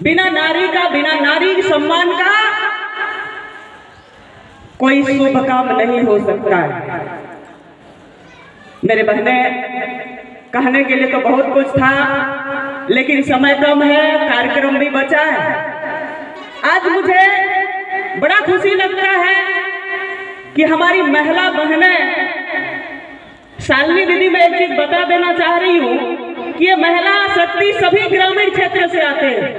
बिना नारी का, बिना नारी सम्मान का कोई शुभ काम नहीं हो सकता है। मेरे बहने, कहने के लिए तो बहुत कुछ था, लेकिन समय कम है, कार्यक्रम भी बचा है। आज मुझे बड़ा खुशी लगता है कि हमारी महिला बहनें, शालिनी दीदी, मैं एक चीज बता देना चाह रही हूँ कि ये महिला शक्ति सभी ग्रामीण क्षेत्र से आते हैं,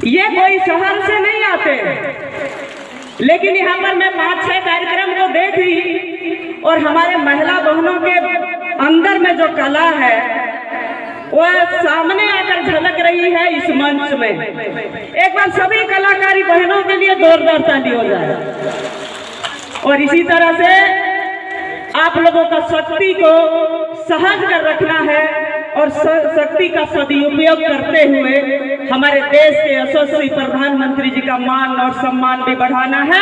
ये कोई शहर से नहीं आते। लेकिन यहाँ पर मैं 5-6 कार्यक्रम को देख रही और हमारे महिला बहनों के अंदर में जो कला है वह सामने आकर झलक रही है इस मंच में। एक बार सभी कलाकारी बहनों के लिए जोरदार ताली हो जाए। और इसी तरह से आप लोगों का शक्ति को सहज कर रखना है और शक्ति का सदुपयोग करते हुए हमारे देश के यशस्वी प्रधानमंत्री जी का मान और सम्मान भी बढ़ाना है,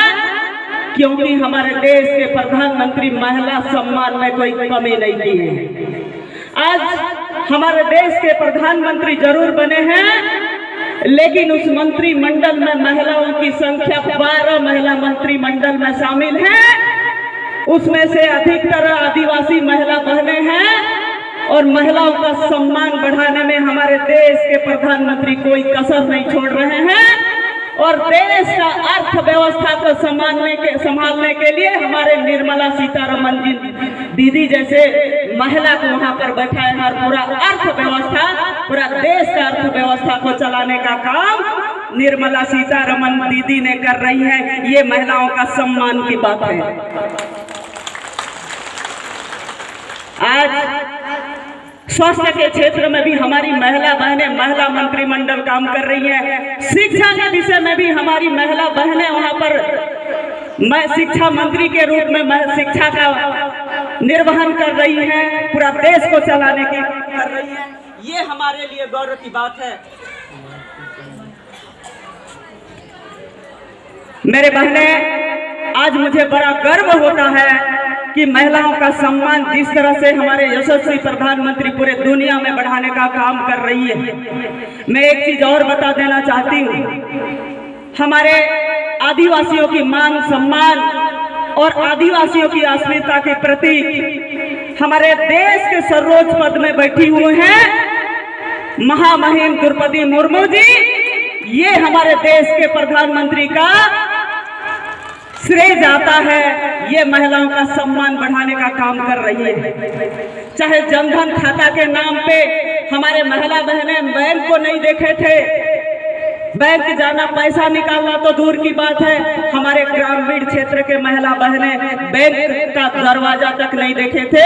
क्योंकि हमारे देश के प्रधानमंत्री महिला सम्मान में कोई कमी नहीं की है। आज हमारे देश के प्रधानमंत्री जरूर बने हैं, लेकिन उस मंत्रिमंडल में महिलाओं की संख्या 12 महिला मंत्रिमंडल में शामिल है। उसमें से अधिकतर आदिवासी महिला बहनें हैं और महिलाओं का सम्मान बढ़ाने में हमारे देश के प्रधानमंत्री कोई कसर नहीं छोड़ रहे हैं। और देश का अर्थव्यवस्था को संभालने के लिए हमारे निर्मला सीतारमण जी दीदी जैसे महिला को वहां पर बैठाए हैं और पूरा अर्थव्यवस्था, पूरा देश का अर्थव्यवस्था को चलाने का काम निर्मला सीतारमण दीदी ने कर रही है। ये महिलाओं का सम्मान की बात है। आज स्वास्थ्य के क्षेत्र में भी हमारी महिला बहनें, महिला मंत्रिमंडल काम कर रही है। शिक्षा के विषय में भी हमारी महिला बहनें वहां पर मैं शिक्षा मंत्री के रूप में शिक्षा का निर्वहन कर रही हैं, पूरा देश को चलाने की कर रही हैं। ये हमारे लिए गौरव की बात है। मेरे बहने, आज मुझे बड़ा गर्व होता है कि महिलाओं का सम्मान जिस तरह से हमारे यशस्वी प्रधानमंत्री पूरे दुनिया में बढ़ाने का काम कर रही है। मैं एक चीज और बता देना चाहती हूँ, हमारे आदिवासियों की मान सम्मान और आदिवासियों की अस्मिता के प्रतीक हमारे देश के सर्वोच्च पद में बैठी हुए हैं महामहिम द्रौपदी मुर्मू जी। ये हमारे देश के प्रधानमंत्री का श्रेय जाता है। ये महिलाओं का सम्मान बढ़ाने का काम कर रही है। चाहे जनधन खाता के नाम पे हमारे महिला बहनें बैंक को नहीं देखे थे, बैंक जाना पैसा निकालना तो दूर की बात है, हमारे ग्रामीण क्षेत्र के महिला बहनें बैंक का दरवाजा तक नहीं देखे थे।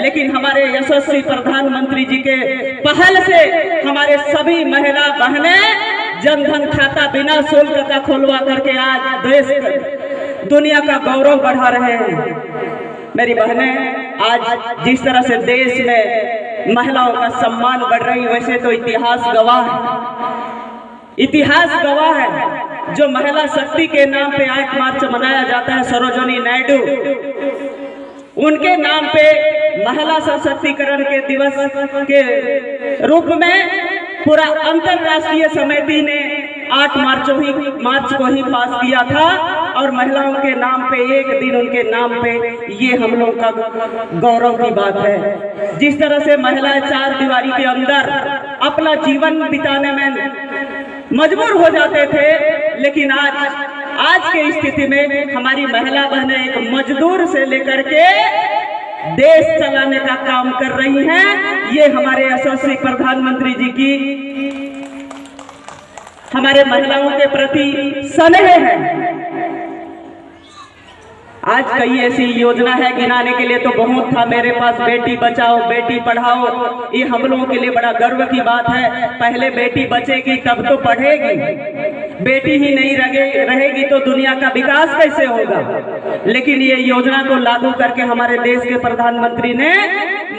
लेकिन हमारे यशस्वी प्रधानमंत्री जी के पहल से हमारे सभी महिला बहनें जनधन खाता बिना शुल्क का खुलवा करके आज देश दुनिया का गौरव बढ़ा रहे हैं। मेरी बहनें, आज जिस तरह से देश में महिलाओं का सम्मान बढ़ रही, वैसे तो इतिहास गवाह है। इतिहास गवाह है। जो महिला शक्ति के नाम पे 8 मार्च मनाया जाता है, सरोजिनी नायडू, उनके नाम पे महिला सशक्तिकरण के दिवस के रूप में पूरा अंतरराष्ट्रीय समिति ने 8 मार्च को ही पास किया था। और महिलाओं के नाम पे एक दिन उनके नाम पे, ये हम लोग का गौरव की बात है। जिस तरह से महिलाएं 4 दीवारी के अंदर अपना जीवन बिताने में मजबूर हो जाते थे, लेकिन आज के स्थिति में हमारी महिला बहनें एक मजदूर से लेकर के देश चलाने का काम कर रही हैं। ये हमारे यशस्वी प्रधानमंत्री जी की हमारे महिलाओं के प्रति स्नेह है। आज कई ऐसी योजना है, गिनाने के लिए तो बहुत था मेरे पास। बेटी बचाओ, बेटी पढ़ाओ, ये हम लोगों के लिए बड़ा गर्व की बात है। पहले बेटी बचेगी तब तो पढ़ेगी, बेटी ही नहीं रहेगी तो दुनिया का विकास कैसे होगा। लेकिन ये योजना को लागू करके हमारे देश के प्रधानमंत्री ने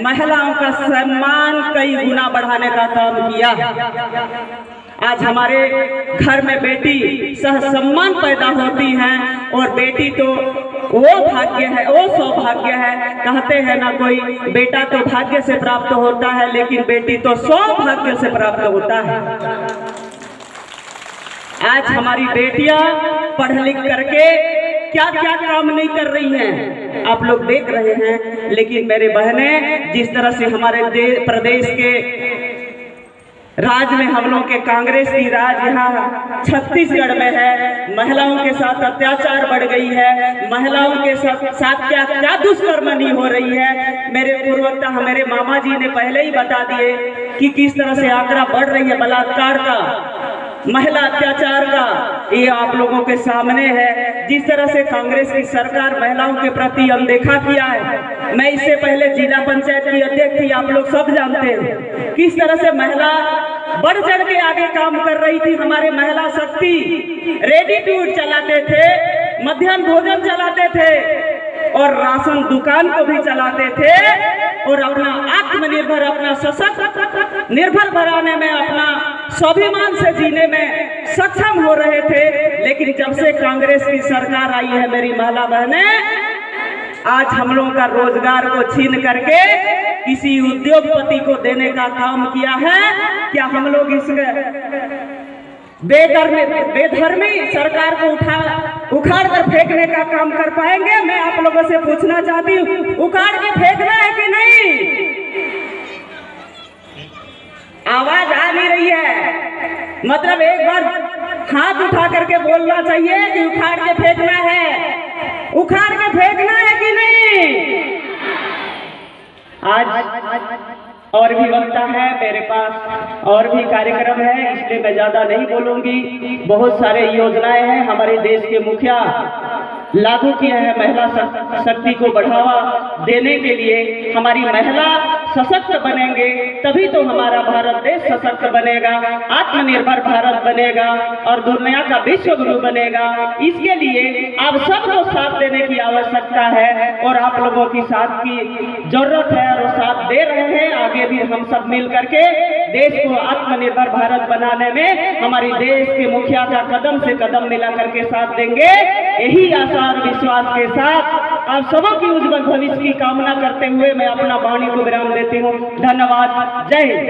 महिलाओं का सम्मान कई गुना बढ़ाने का काम किया। आज हमारे घर में बेटी सह सम्मान पैदा होती हैं और बेटी तो वो भाग्य है, वो सौभाग्य है। कहते हैं ना, कोई बेटा तो भाग्य से प्राप्त होता है, लेकिन बेटी तो सौभाग्य से प्राप्त होता है। आज हमारी बेटियां पढ़ लिख करके क्या क्या काम नहीं कर रही हैं, आप लोग देख रहे हैं। लेकिन मेरे बहनें, जिस तरह से हमारे प्रदेश के राज में हम लोग के कांग्रेस की राज यहाँ छत्तीसगढ़ में है, महिलाओं के साथ अत्याचार बढ़ गई है, महिलाओं के साथ क्या क्या दुष्कर्म नहीं हो रही है। मेरे पूर्वता मेरे मामा जी ने पहले ही बता दिए कि किस तरह से आंकड़ा बढ़ रही है बलात्कार का, महिला अत्याचार का। ये आप लोगों के सामने है। जिस तरह से कांग्रेस की सरकार महिलाओं के प्रति अनदेखा किया है। मैं इससे पहले जिला पंचायत की अध्यक्ष थी, आप लोग सब जानते हैं किस तरह से महिला बढ़ चढ़ के आगे काम कर रही थी। हमारे महिला शक्ति रेडी टू ईट चलाते थे, मध्याह्न भोजन चलाते थे और राशन दुकान को भी चलाते थे और अपना आत्मनिर्भर, अपना सशक्त निर्भर बनाने में, अपना स्वाभिमान से जीने में सक्षम हो रहे थे। लेकिन जब से कांग्रेस की सरकार आई है मेरी महिला बहनें, आज हम लोगों का रोजगार को छीन करके किसी उद्योगपति को देने का काम किया है। क्या हम लोग इस बेधर्मी सरकार को उखाड़ कर फेंकने का काम कर पाएंगे? मैं आप लोगों से पूछना चाहती हूँ, उखाड़ के फेंकना है कि नहीं? आवाज आ नहीं रही है। मतलब एक बार हाथ उठा करके बोलना चाहिए कि उखाड़ के फेंकना है, उखाड़ के फेंकना है कि नहीं? आज और भी वक्ता है मेरे पास, और भी कार्यक्रम है, इसलिए मैं ज्यादा नहीं बोलूंगी। बहुत सारे योजनाएं हैं हमारे देश के मुखिया लागू किए हैं महिला शक्ति को बढ़ावा देने के लिए। हमारी महिला सशक्त बनेंगे तभी तो हमारा भारत देश सशक्त बनेगा, आत्मनिर्भर भारत बनेगा और दुनिया का विश्व गुरु बनेगा। इसके लिए आप सबको साथ देने की आवश्यकता है और आप लोगों की साथ की जरूरत है और साथ दे रहे हैं। आगे भी हम सब मिल करके देश को आत्मनिर्भर भारत बनाने में हमारी देश के मुखिया का कदम से कदम मिला करके साथ देंगे। यही आशा और विश्वास के साथ आप सबों की उज्जवल भविष्य की कामना करते हुए मैं अपना वाणी को विराम देती हूँ। धन्यवाद। जय हिंद।